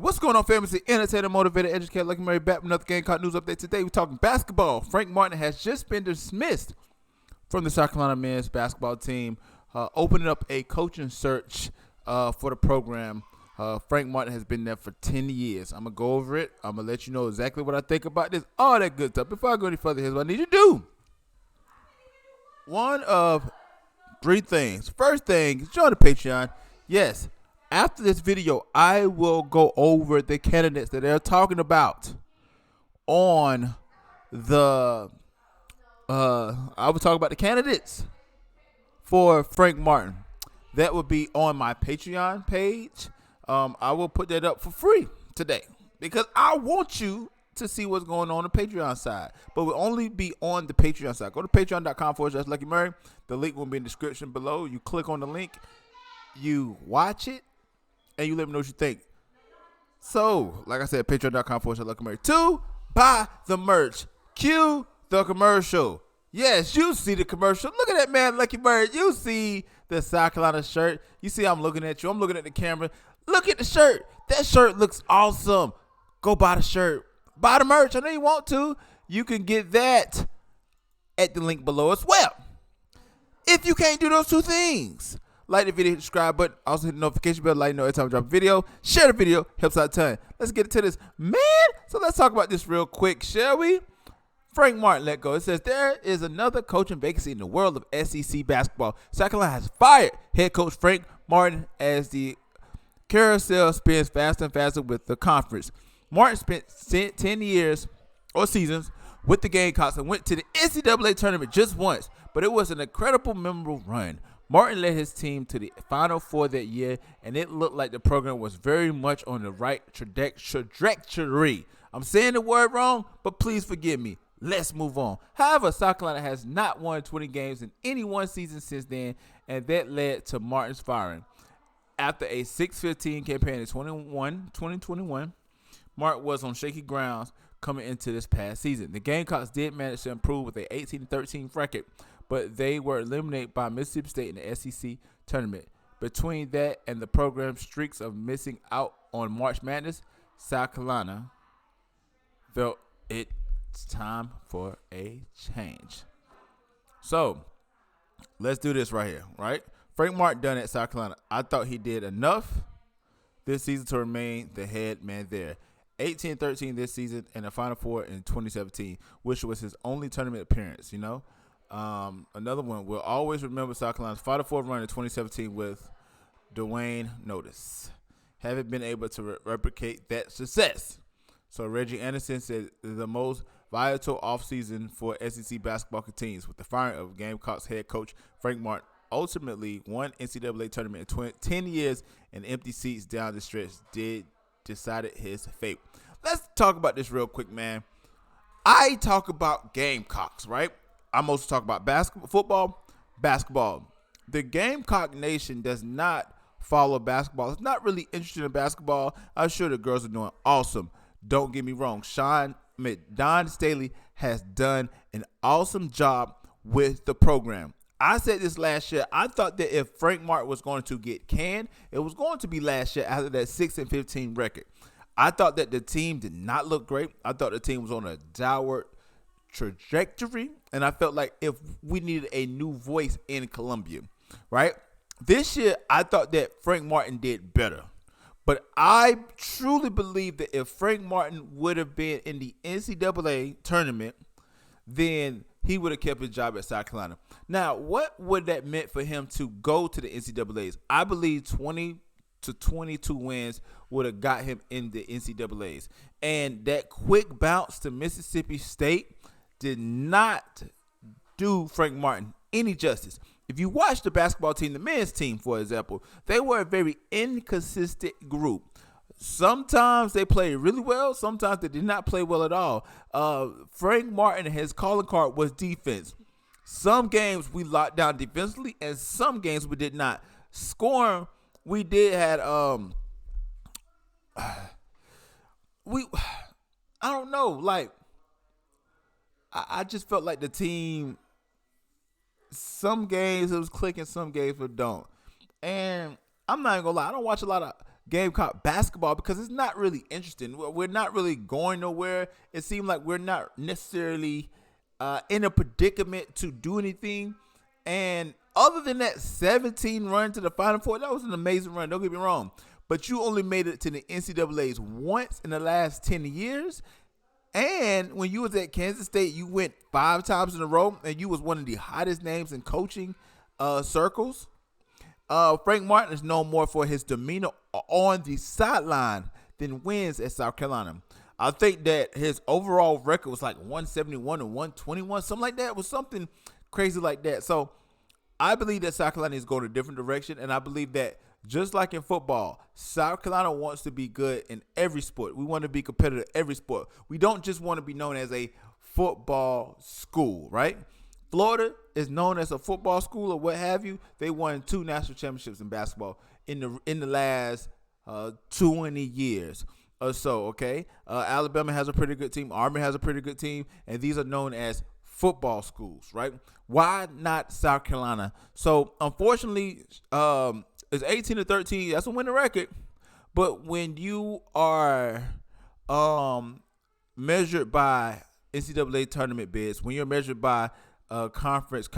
What's going on, family? Entertainer, motivated, educated, Lucky Mary back with another Gamecock news update. Today we're talking basketball. Frank Martin has just been dismissed from the South Carolina men's basketball team, opening up a coaching search for the program. Frank Martin has been there for 10 years. I'm going to go over it. I'm going to let you know exactly what I think about this, all that good stuff. Before I go any further, here's what I need you to do. One of three things. First thing is join the Patreon. Yes. After this video, I will go over the candidates that they're talking about on the I will talk about the candidates for Frank Martin. That will be on my Patreon page. I will put that up for free today because I want you to see what's going on the Patreon side. But will only be on the Patreon side. Go to patreon.com/Lucky Murray. The link will be in the description below. You click on the link, you watch it, and you let me know what you think. So, like I said, patreon.com/Lucky Murray. 2, buy the merch. Cue the commercial. Yes, you see the commercial. Look at that man, Lucky Murray. You see the South Carolina shirt. You see I'm looking at you. I'm looking at the camera. Look at the shirt. That shirt looks awesome. Go buy the shirt. Buy the merch. I know you want to. You can get that at the link below as well. If you can't do those two things, like the video, hit the subscribe button, also hit the notification bell, let you know every time I drop a video. Share the video, helps out a ton. Let's get into this, man. So let's talk about this real quick, shall we? Frank Martin let go. It says there is another coaching vacancy in the world of SEC basketball. South Carolina has fired head coach Frank Martin as the carousel spins faster and faster with the conference. Martin spent 10 years or seasons with the Gamecocks and went to the NCAA Tournament just once, but it was an incredible, memorable run. Martin led his team to the Final Four that year, and it looked like the program was very much on the right trajectory. I'm saying the word wrong, but please forgive me. Let's move on. However, South Carolina has not won 20 games in any one season since then, and that led to Martin's firing. After a 6-15 campaign in 2021, Martin was on shaky grounds coming into this past season. The Gamecocks did manage to improve with an 18-13 record, but they were eliminated by Mississippi State in the SEC tournament. Between that and the program's streaks of missing out on March Madness, South Carolina felt it's time for a change. So, let's do this right here, right? Frank Martin done at South Carolina. I thought he did enough this season to remain the head man there. 18-13 this season and the Final Four in 2017, which was his only tournament appearance, you know? Another one, we'll always remember South Carolina's Final Four run in 2017 with Dwayne Notice. Haven't been able to replicate that success. So Reggie Anderson said the most vital offseason for SEC basketball continues with the firing of Gamecocks head coach Frank Martin. Ultimately, one NCAA tournament in 10 years and empty seats down the stretch decided his fate. Let's talk about this real quick, man. I talk about Gamecocks, right? I mostly talk about basketball. The Gamecock Nation does not follow basketball. It's not really interested in basketball. I'm sure the girls are doing awesome. Don't get me wrong. Don Staley has done an awesome job with the program. I said this last year. I thought that if Frank Martin was going to get canned, it was going to be last year after that 6-15 record. I thought that the team did not look great. I thought the team was on a downward trajectory, and I felt like if we needed a new voice in Columbia, right? This year, I thought that Frank Martin did better. But I truly believe that if Frank Martin would have been in the NCAA tournament, then he would have kept his job at South Carolina. Now, what would that meant for him to go to the NCAAs? I believe 20 to 22 wins would have got him in the NCAAs. And that quick bounce to Mississippi State did not do Frank Martin any justice. If you watch the basketball team, the men's team, for example, they were a very inconsistent group. Sometimes they played really well. Sometimes they did not play well at all. Frank Martin, his calling card was defense. Some games we locked down defensively, and some games we did not. Scoring, we did had I don't know, like I just felt like the team. Some games it was clicking, some games it don't. And I'm not even gonna lie, I don't watch a lot of Gamecock basketball because it's not really interesting. We're not really going nowhere. It seemed like we're not necessarily in a predicament to do anything. And other than that 17 run to the Final Four, that was an amazing run. Don't get me wrong. But you only made it to the NCAAs once in the last 10 years. And when you was at Kansas State, you went 5 times in a row, and you was one of the hottest names in coaching circles. Frank Martin is known more for his demeanor on the sideline than wins at South Carolina. I think that his overall record was like 171 and 121, something like that. It was something crazy like that. So I believe that South Carolina is going a different direction, and I believe that just like in football, South Carolina wants to be good in every sport. We want to be competitive in every sport. We don't just want to be known as a football school, right? Florida is known as a football school or what have you. They won 2 national championships in basketball in the last 20 years or so, okay? Alabama has a pretty good team. Auburn has a pretty good team, and these are known as football schools, right? Why not South Carolina? So, unfortunately, it's 18-13. That's a winning record. But when you are measured by NCAA tournament bids, when you're measured by conference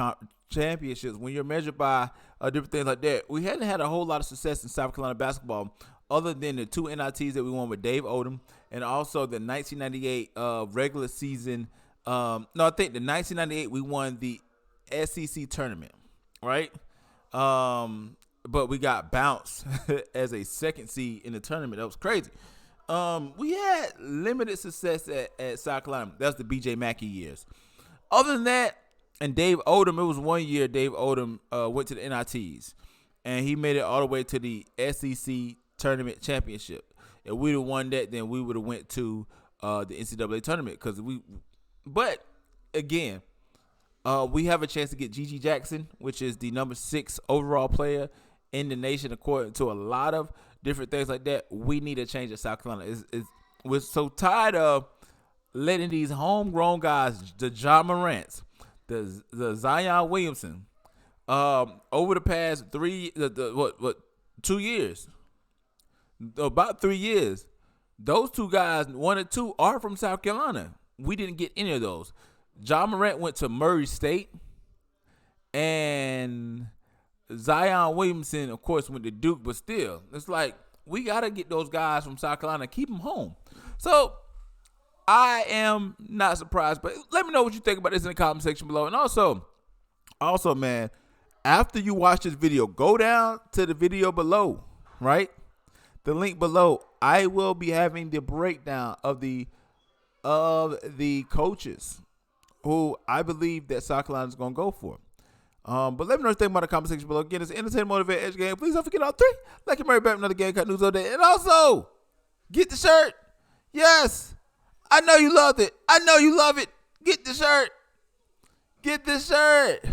championships, when you're measured by different things like that, we hadn't had a whole lot of success in South Carolina basketball other than the 2 NITs that we won with Dave Odom and also the 1998 regular season. I think the 1998 we won the SEC tournament, right? But we got bounced as a second seed in the tournament. That was crazy. We had limited success at South Carolina. That's the B.J. Mackey years. Other than that, and Dave Odom, it was one year Dave Odom went to the NITs, and he made it all the way to the SEC tournament championship. If we'd have won that, then we would have went to the NCAA tournament But again, we have a chance to get Gigi Jackson, which is the number 6 overall player in the nation, according to a lot of different things like that. We need a change at South Carolina. We're so tired of letting these homegrown guys, the Ja Morants, the Zion Williamson, over the past 2 years, about 3 years, those 2 guys, 1 or 2, are from South Carolina. We didn't get any of those. Ja Morant went to Murray State, and Zion Williamson, of course, went to Duke, but still, it's like we got to get those guys from South Carolina, keep them home. So I am not surprised, but let me know what you think about this in the comment section below. And also, man, after you watch this video, go down to the video below, right? The link below. I will be having the breakdown of the coaches who I believe that South Carolina is going to go for. But let me know what you think about the comment section below. Again, it's entertain, motivate, educate. Please don't forget all 3. Like and Murray back another Gamecock news update. And also, get the shirt. Yes, I know you loved it. I know you love it. Get the shirt. Get the shirt.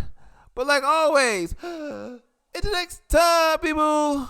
But like always, until next time, people.